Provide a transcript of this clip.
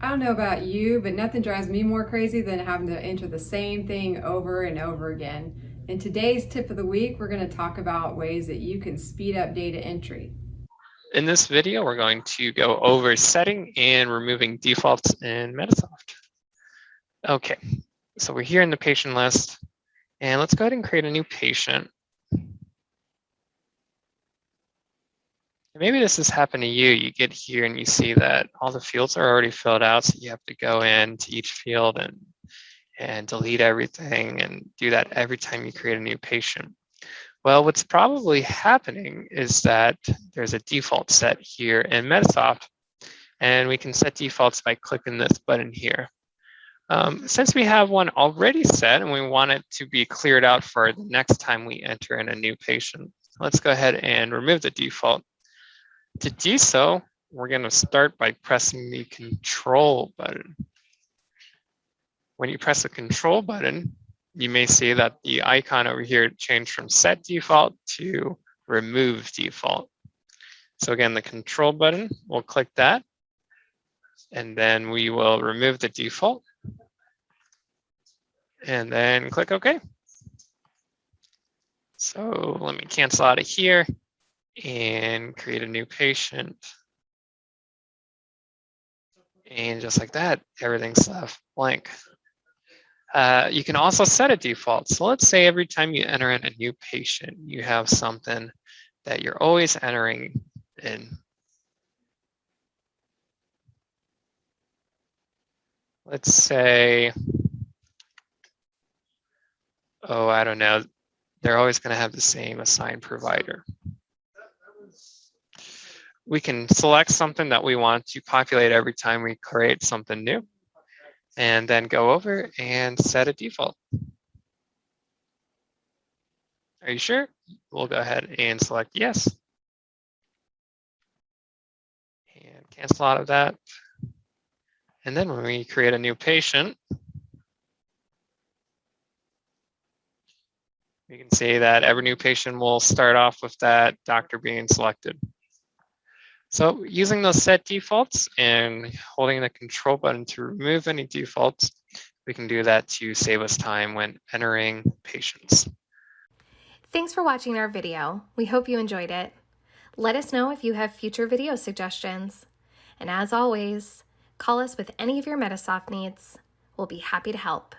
I don't know about you, but nothing drives me more crazy than having to enter the same thing over and over again. In today's tip of the week, we're going to talk about ways that you can speed up data entry. In this video, we're going to go over setting and removing defaults in Medisoft. Okay, so we're here in the patient list, and let's go ahead and create a new patient. Maybe this has happened to you. You get here and you see that all the fields are already filled out, so you have to go into each field and delete everything and do that every time you create a new patient. Well, what's probably happening is that there's a default set here in Medisoft, and we can set defaults by clicking this button here. Since we have one already set and we want it to be cleared out for the next time we enter in a new patient, let's go ahead and remove the default. To do so, we're going to start by pressing the control button. When you press the control button, you may see that the icon over here changed from set default to remove default. So again, the control button, we'll click that, and then we will remove the default, and then click OK. So let me cancel out of here and create a new patient. And just like that, everything's left blank. You can also set a default. So let's say every time you enter in a new patient, you have something that you're always entering in. Let's say, oh, I don't know, they're always going to have the same assigned provider. We can select something that we want to populate every time we create something new, and then go over and set a default. Are you sure? We'll go ahead and select yes. And cancel out of that. And then when we create a new patient, we can see that every new patient will start off with that doctor being selected. So using those set defaults and holding the control button to remove any defaults, we can do that to save us time when entering patients. Thanks for watching our video. We hope you enjoyed it. Let us know if you have future video suggestions. And as always, call us with any of your Medisoft needs. We'll be happy to help.